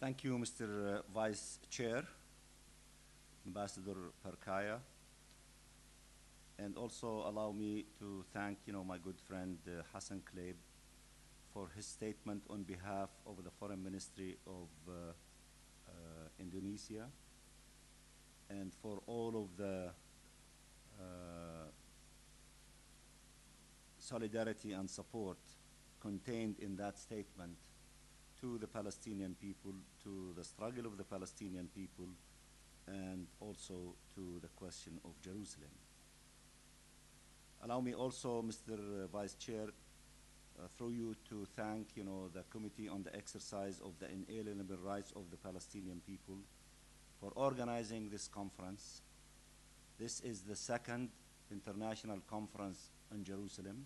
Thank you, Mr. Vice Chair, Ambassador Perkaya, and also allow me to thank, my good friend Hassan Kleib for his statement on behalf of the Foreign Ministry of Indonesia, and for all of the solidarity and support contained in that statement to the Palestinian people, to the struggle of the Palestinian people, and also to the question of Jerusalem. Allow me also, Mr. Vice Chair, through you to thank, the Committee on the Exercise of the Inalienable Rights of the Palestinian People for organizing this conference. This is the second international conference in Jerusalem.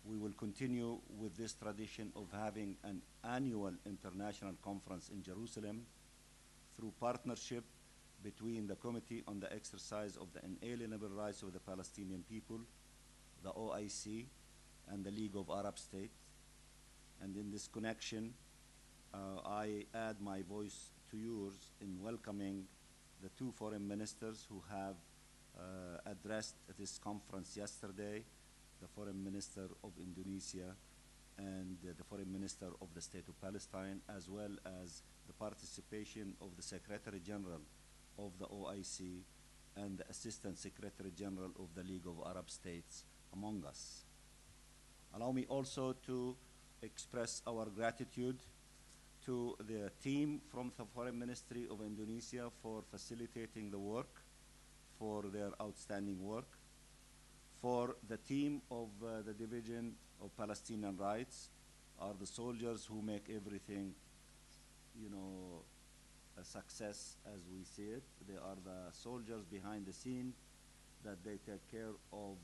We will continue with this tradition of having an annual international conference in Jerusalem through partnership between the Committee on the Exercise of the Inalienable Rights of the Palestinian People, the OIC, and the League of Arab States. And in this connection, I add my voice to yours in welcoming the two foreign ministers who have addressed this conference yesterday, the Foreign Minister of Indonesia and the Foreign Minister of the State of Palestine, as well as the participation of the Secretary General of the OIC and the Assistant Secretary General of the League of Arab States among us. Allow me also to express our gratitude to the team from the Foreign Ministry of Indonesia for facilitating the work, for their outstanding work, for the team of the Division of Palestinian Rights, are the soldiers who make everything, a success as we see it. They are the soldiers behind the scene that they take care of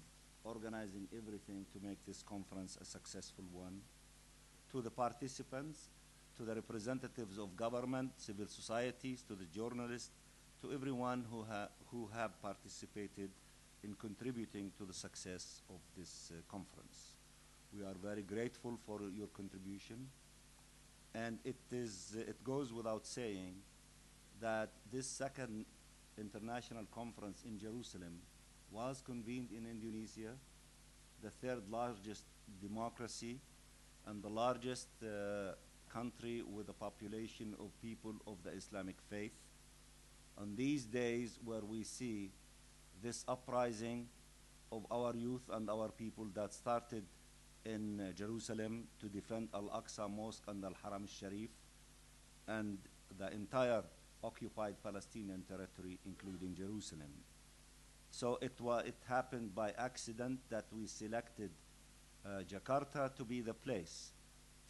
organizing everything to make this conference a successful one. To the participants, to the representatives of government, civil societies, to the journalists, to everyone who have participated in contributing to the success of this conference. We are very grateful for your contribution, and it goes without saying that this second international conference in Jerusalem was convened in Indonesia, the third largest democracy and the largest country with a population of people of the Islamic faith. On these days where we see this uprising of our youth and our people that started in Jerusalem to defend Al-Aqsa Mosque and Al-Haram al-Sharif and the entire occupied Palestinian territory, including Jerusalem. So it happened by accident that we selected Jakarta to be the place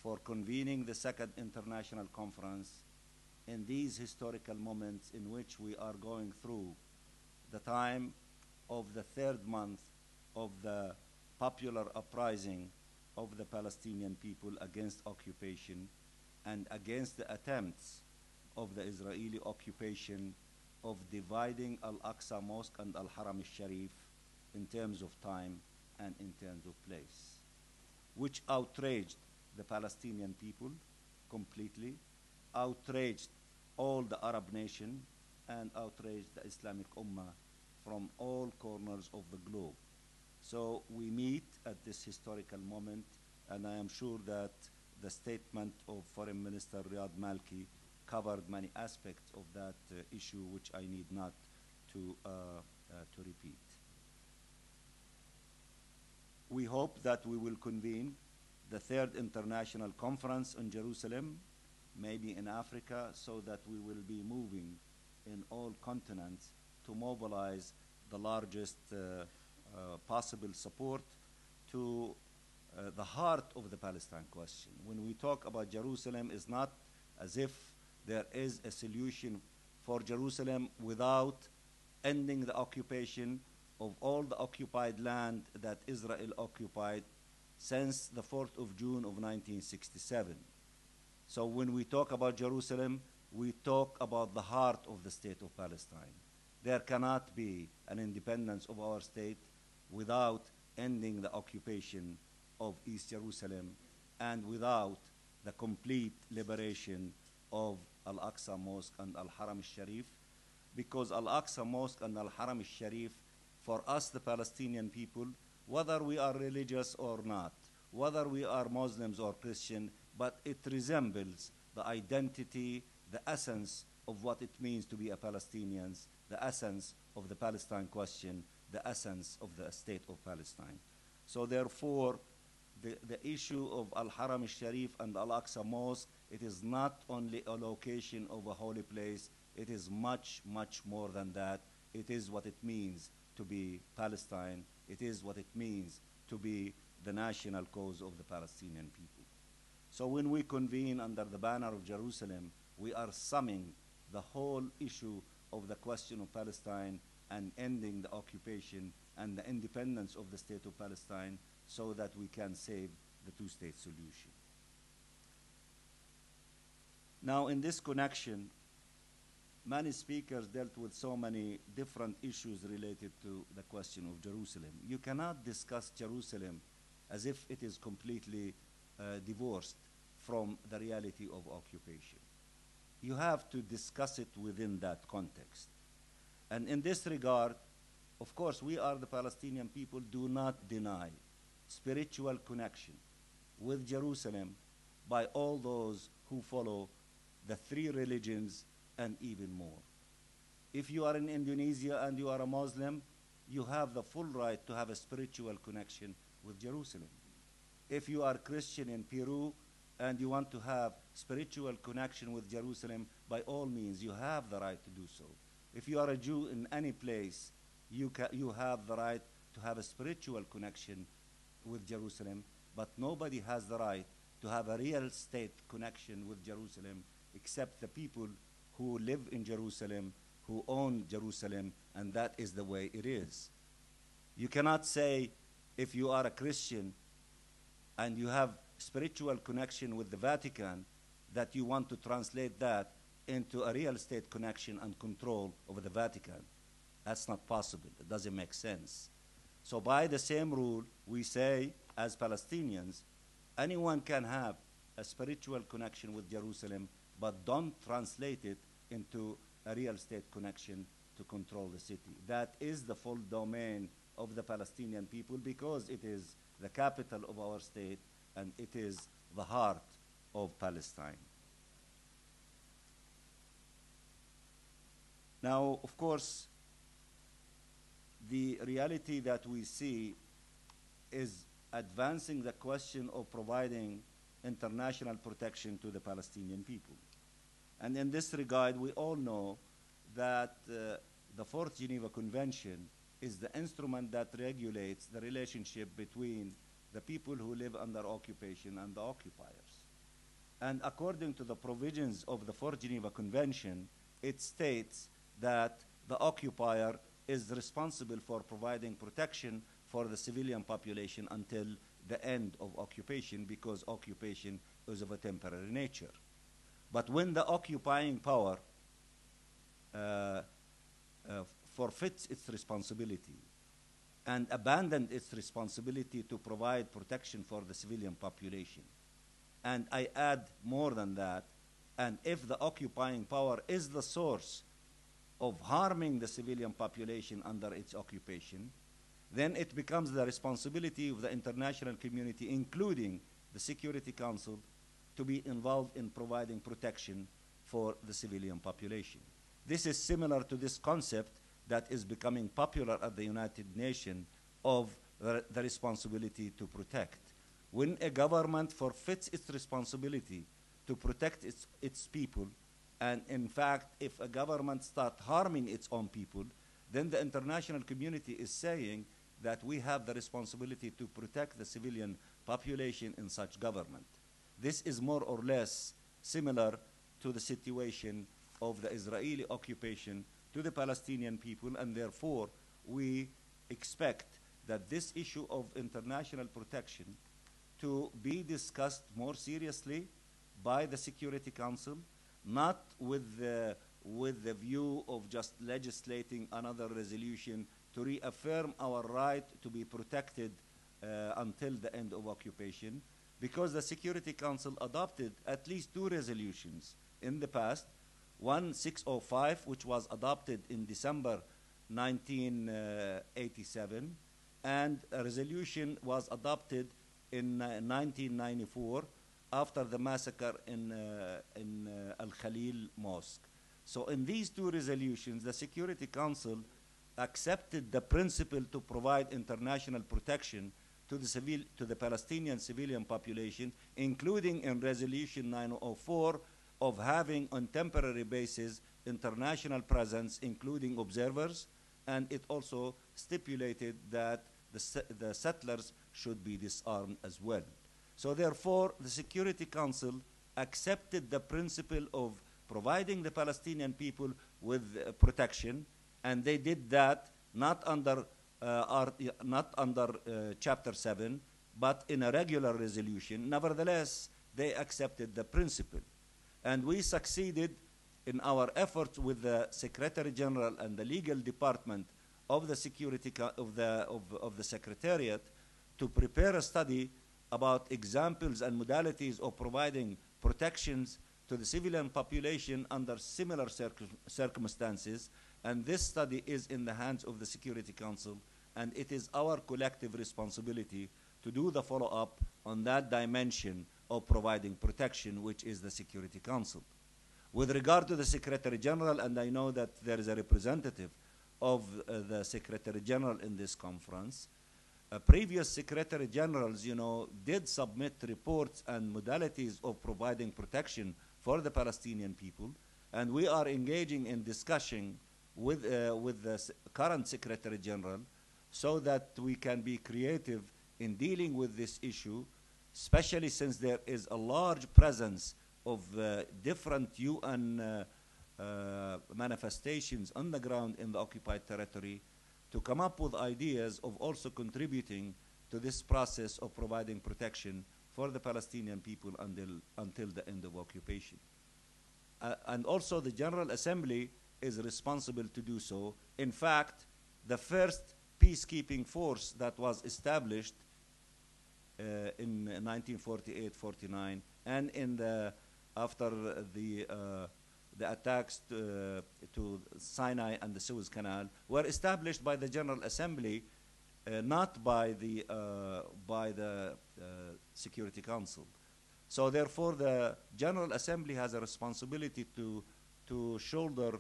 for convening the second international conference in these historical moments in which we are going through the time of the third month of the popular uprising of the Palestinian people against occupation and against the attempts of the Israeli occupation of dividing Al-Aqsa Mosque and Al-Haram al-Sharif in terms of time and in terms of place, which outraged the Palestinian people completely, outraged all the Arab nation, and outraged the Islamic Ummah from all corners of the globe. So we meet at this historical moment, and I am sure that the statement of Foreign Minister Riyad Malki covered many aspects of that issue, which I need not to repeat. We hope that we will convene the third international conference in Jerusalem, maybe in Africa, so that we will be moving in all continents to mobilize the largest possible support to the heart of the Palestine question. When we talk about Jerusalem, it's not as if there is a solution for Jerusalem without ending the occupation of all the occupied land that Israel occupied since the 4th of June of 1967. So when we talk about Jerusalem, we talk about the heart of the state of Palestine. There cannot be an independence of our state without ending the occupation of East Jerusalem and without the complete liberation of Al-Aqsa Mosque and Al-Haram al-Sharif, because Al-Aqsa Mosque and Al-Haram al-Sharif, for us, the Palestinian people, whether we are religious or not, whether we are Muslims or Christian, but it resembles the identity, the essence of what it means to be a Palestinian, the essence of the Palestine question, the essence of the state of Palestine. So therefore, the issue of Al-Haram al-Sharif and Al-Aqsa Mosque, it is not only a location of a holy place, it is much, much more than that. It is what it means to be Palestine. It is what it means to be the national cause of the Palestinian people. So when we convene under the banner of Jerusalem, we are summing the whole issue of the question of Palestine and ending the occupation and the independence of the state of Palestine so that we can save the two-state solution. Now, in this connection, many speakers dealt with so many different issues related to the question of Jerusalem. You cannot discuss Jerusalem as if it is completely divorced from the reality of occupation. You have to discuss it within that context. And in this regard, of course, we are the Palestinian people do not deny spiritual connection with Jerusalem by all those who follow the three religions and even more. If you are in Indonesia and you are a Muslim, you have the full right to have a spiritual connection with Jerusalem. If you are Christian in Peru and you want to have spiritual connection with Jerusalem, by all means, you have the right to do so. If you are a Jew in any place, you have the right to have a spiritual connection with Jerusalem, but nobody has the right to have a real state connection with Jerusalem except the people who live in Jerusalem, who own Jerusalem, and that is the way it is. You cannot say if you are a Christian and you have spiritual connection with the Vatican that you want to translate that into a real state connection and control over the Vatican. That's not possible. It doesn't make sense. So by the same rule, we say as Palestinians, anyone can have a spiritual connection with Jerusalem, but don't translate it into a real state connection to control the city. That is the full domain of the Palestinian people because it is the capital of our state and it is the heart of Palestine. Now, of course, the reality that we see is advancing the question of providing international protection to the Palestinian people. And in this regard, we all know that the Fourth Geneva Convention is the instrument that regulates the relationship between the people who live under occupation and the occupiers. And according to the provisions of the Fourth Geneva Convention, it states that the occupier is responsible for providing protection for the civilian population until the end of occupation because occupation is of a temporary nature. But when the occupying power forfeits its responsibility and abandons its responsibility to provide protection for the civilian population, and I add more than that, and if the occupying power is the source of harming the civilian population under its occupation, then it becomes the responsibility of the international community, including the Security Council, to be involved in providing protection for the civilian population. This is similar to this concept that is becoming popular at the United Nations of the responsibility to protect. When a government forfeits its responsibility to protect its people, and in fact, if a government starts harming its own people, then the international community is saying that we have the responsibility to protect the civilian population in such government. This is more or less similar to the situation of the Israeli occupation to the Palestinian people, and therefore we expect that this issue of international protection to be discussed more seriously by the Security Council, not with the view of just legislating another resolution to reaffirm our right to be protected until the end of occupation, because the Security Council adopted at least 2 resolutions in the past, 1605, which was adopted in December 1987, and a resolution was adopted in 1994 after the massacre in Al-Khalil Mosque. So in these two resolutions, the Security Council accepted the principle to provide international protection to the Palestinian civilian population, including in Resolution 904 of having on temporary basis international presence, including observers, and it also stipulated that the settlers should be disarmed as well. So therefore, the Security Council accepted the principle of providing the Palestinian people with protection, and they did that not under Chapter 7, but in a regular resolution. Nevertheless, they accepted the principle. And we succeeded in our efforts with the Secretary General and the legal department of the Secretariat to prepare a study about examples and modalities of providing protections to the civilian population under similar circumstances. And this study is in the hands of the Security Council, and it is our collective responsibility to do the follow-up on that dimension of providing protection, which is the Security Council. With regard to the Secretary General, and I know that there is a representative of the Secretary General in this conference, previous Secretary Generals, did submit reports and modalities of providing protection for the Palestinian people, and we are engaging in discussion with the current Secretary General so that we can be creative in dealing with this issue, especially since there is a large presence of different UN manifestations on the ground in the occupied territory, to come up with ideas of also contributing to this process of providing protection for the Palestinian people until the end of occupation. And also the General Assembly is responsible to do so. In fact, the first peacekeeping force that was established in 1948-49 and after the attacks to Sinai and the Suez Canal were established by the General Assembly, not by the Security Council. So therefore, the General Assembly has a responsibility to shoulder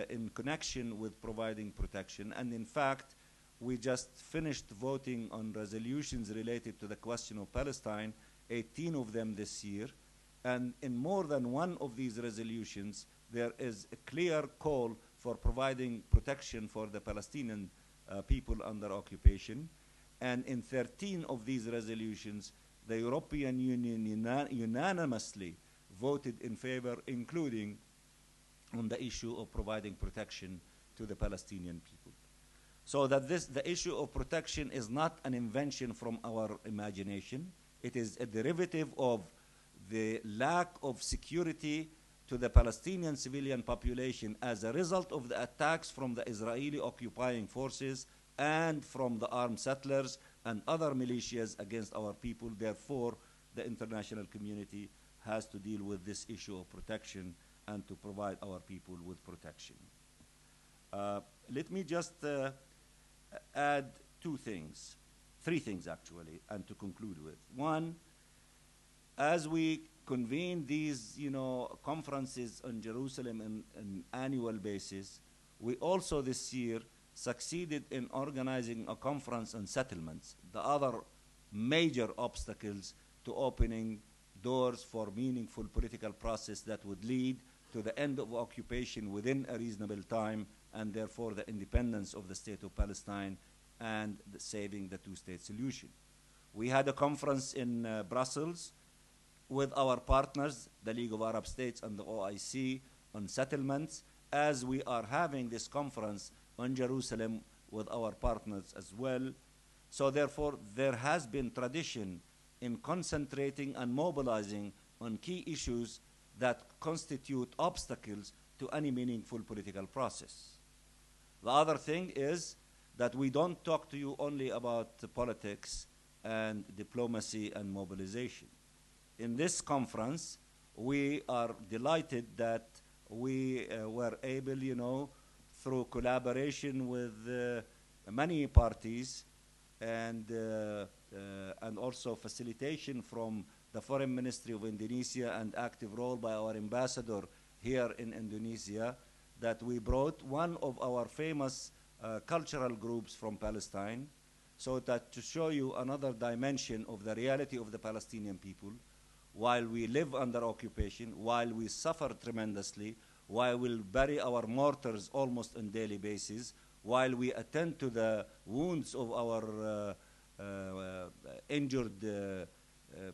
in connection with providing protection. And in fact, we just finished voting on resolutions related to the question of Palestine, 18 of them this year. And in more than one of these resolutions, there is a clear call for providing protection for the Palestinian people under occupation. And in 13 of these resolutions, the European Union unanimously voted in favor, including on the issue of providing protection to the Palestinian people. So that the issue of protection is not an invention from our imagination. It is a derivative of the lack of security to the Palestinian civilian population as a result of the attacks from the Israeli occupying forces and from the armed settlers and other militias against our people. Therefore, the international community has to deal with this issue of protection and to provide our people with protection. Let me just add three things actually, and to conclude with. One, as we convene these conferences on Jerusalem on an annual basis, we also this year succeeded in organizing a conference on settlements, the other major obstacles to opening doors for meaningful political process that would lead to the end of occupation within a reasonable time, and therefore the independence of the state of Palestine and saving the two-state solution. We had a conference in Brussels with our partners, the League of Arab States and the OIC, on settlements, as we are having this conference on Jerusalem with our partners as well. So therefore, there has been tradition in concentrating and mobilizing on key issues that constitute obstacles to any meaningful political process. The other thing is that we don't talk to you only about politics and diplomacy and mobilization. In this conference, we are delighted that we were able, through collaboration with many parties and also facilitation from the Foreign Ministry of Indonesia and active role by our ambassador here in Indonesia, that we brought one of our famous cultural groups from Palestine, so that to show you another dimension of the reality of the Palestinian people, while we live under occupation, while we suffer tremendously, while we bury our martyrs almost on daily basis, while we attend to the wounds of our injured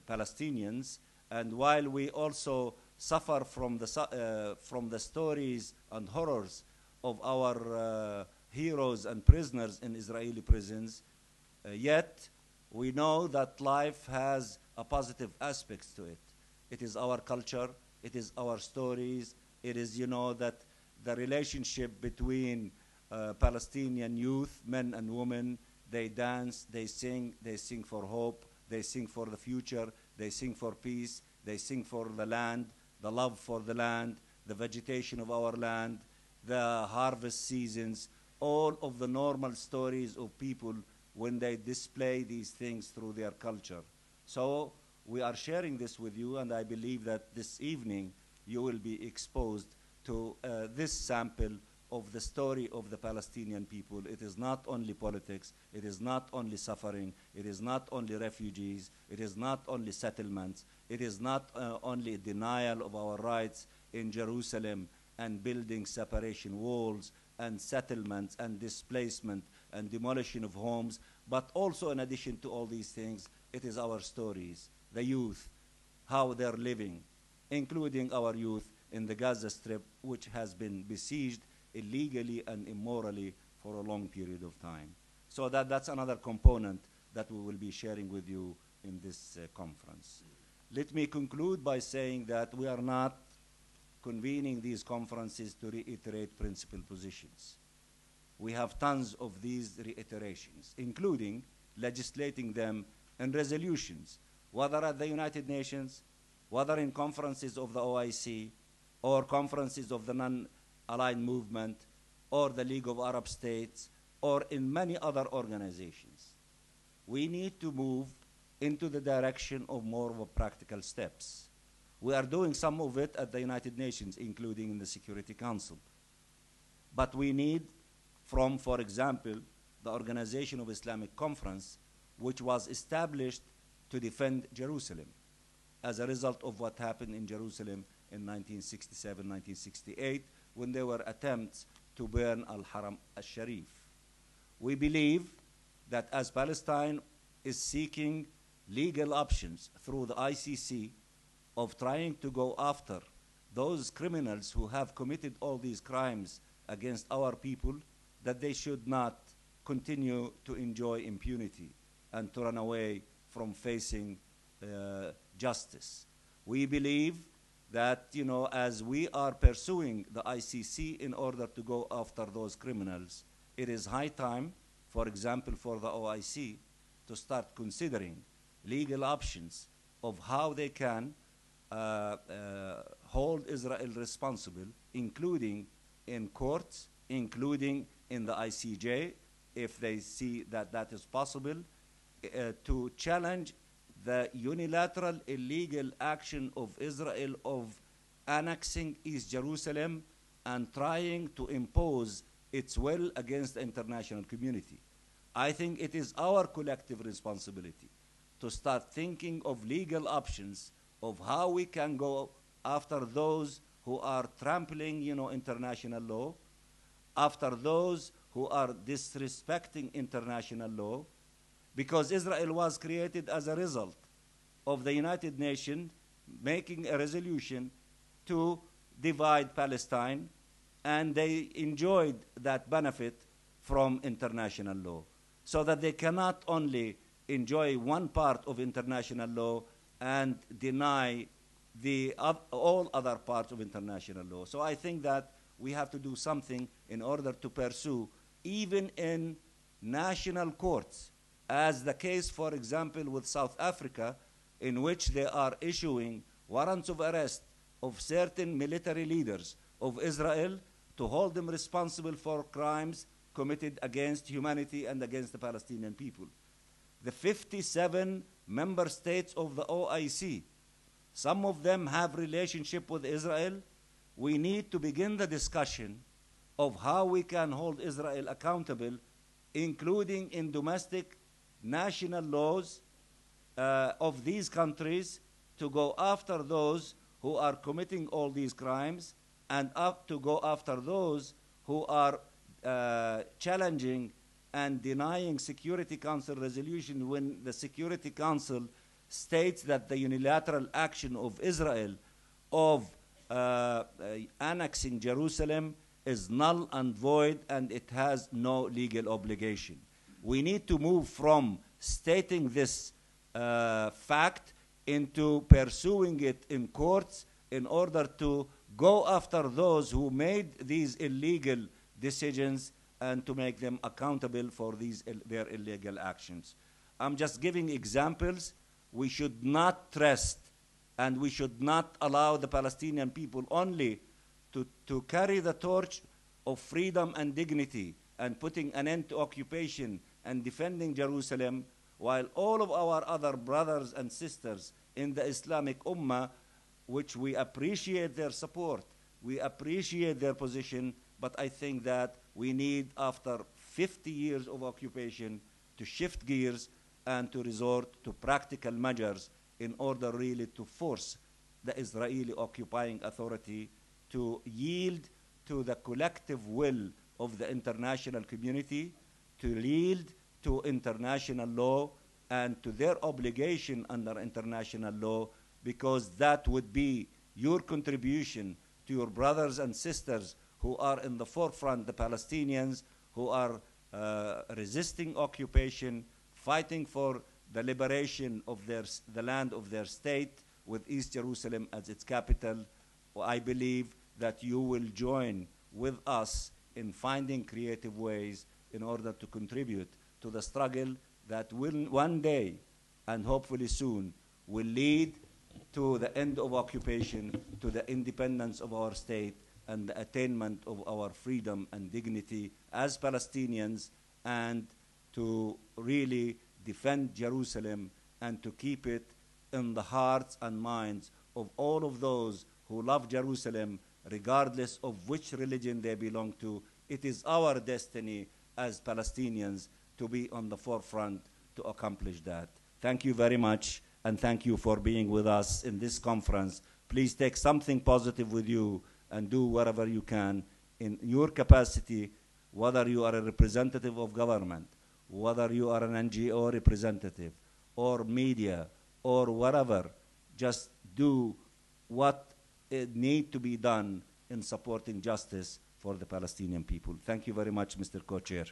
Palestinians, and while we also suffer from the stories and horrors of our heroes and prisoners in Israeli prisons, yet we know that life has a positive aspects to it. It is our culture, it is our stories, it is, that the relationship between Palestinian youth, men and women, they dance, they sing for hope, they sing for the future, they sing for peace, they sing for the land, the love for the land, the vegetation of our land, the harvest seasons, all of the normal stories of people when they display these things through their culture. So we are sharing this with you, and I believe that this evening you will be exposed to this sample of the story of the Palestinian people. It is not only politics, it is not only suffering, it is not only refugees, it is not only settlements, it is not only denial of our rights in Jerusalem and building separation walls and settlements and displacement and demolition of homes, but also in addition to all these things, it is our stories, the youth, how they're living, including our youth in the Gaza Strip, which has been besieged illegally and immorally for a long period of time. So that's another component that we will be sharing with you in this conference. Let me conclude by saying that we are not convening these conferences to reiterate principal positions. We have tons of these reiterations, including legislating them in resolutions, whether at the United Nations, whether in conferences of the OIC, or conferences of the non-aligned movement, or the League of Arab States, or in many other organizations. We need to move into the direction of more of a practical steps. We are doing some of it at the United Nations, including in the Security Council. But we need from, for example, the Organization of Islamic Conference, which was established to defend Jerusalem as a result of what happened in Jerusalem in 1967, 1968, when there were attempts to burn Al-Haram al-Sharif. We believe that as Palestine is seeking legal options through the ICC of trying to go after those criminals who have committed all these crimes against our people, that they should not continue to enjoy impunity and to run away from facing justice. We believe that, as we are pursuing the ICC in order to go after those criminals, it is high time, for example, for the OIC to start considering legal options of how they can hold Israel responsible, including in courts, including in the ICJ, if they see that that is possible, to challenge the unilateral illegal action of Israel of annexing East Jerusalem and trying to impose its will against the international community. I think it is our collective responsibility to start thinking of legal options of how we can go after those who are trampling, international law, after those who are disrespecting international law, because Israel was created as a result of the United Nations making a resolution to divide Palestine, and they enjoyed that benefit from international law, so that they cannot only enjoy one part of international law and deny all other parts of international law. So I think that we have to do something in order to pursue, even in national courts, as the case, for example, with South Africa, in which they are issuing warrants of arrest of certain military leaders of Israel to hold them responsible for crimes committed against humanity and against the Palestinian people. The 57 member states of the OIC, some of them have relationship with Israel. We need to begin the discussion of how we can hold Israel accountable, including in domestic national laws of these countries, to go after those who are committing all these crimes, and to go after those who are challenging and denying Security Council resolution when the Security Council states that the unilateral action of Israel of annexing Jerusalem is null and void and it has no legal obligation. We need to move from stating this fact into pursuing it in courts in order to go after those who made these illegal decisions and to make them accountable for their illegal actions. I'm just giving examples. We should not trust and we should not allow the Palestinian people only to carry the torch of freedom and dignity and putting an end to occupation and defending Jerusalem, while all of our other brothers and sisters in the Islamic Ummah, which we appreciate their support, we appreciate their position, but I think that we need, after 50 years of occupation, to shift gears and to resort to practical measures in order really to force the Israeli occupying authority to yield to the collective will of the international community, to yield to international law and to their obligation under international law, because that would be your contribution to your brothers and sisters who are in the forefront, the Palestinians who are resisting occupation, fighting for the liberation of the land of their state with East Jerusalem as its capital. I believe that you will join with us in finding creative ways in order to contribute to the struggle that will one day, and hopefully soon, will lead to the end of occupation, to the independence of our state, and the attainment of our freedom and dignity as Palestinians, and to really defend Jerusalem and to keep it in the hearts and minds of all of those who love Jerusalem, regardless of which religion they belong to. It is our destiny as Palestinians to be on the forefront to accomplish that. Thank you very much, and thank you for being with us in this conference. Please take something positive with you and do whatever you can in your capacity, whether you are a representative of government, whether you are an NGO representative, or media, or whatever. Just do what needs to be done in supporting justice for the Palestinian people. Thank you very much, Mr. Co-Chair.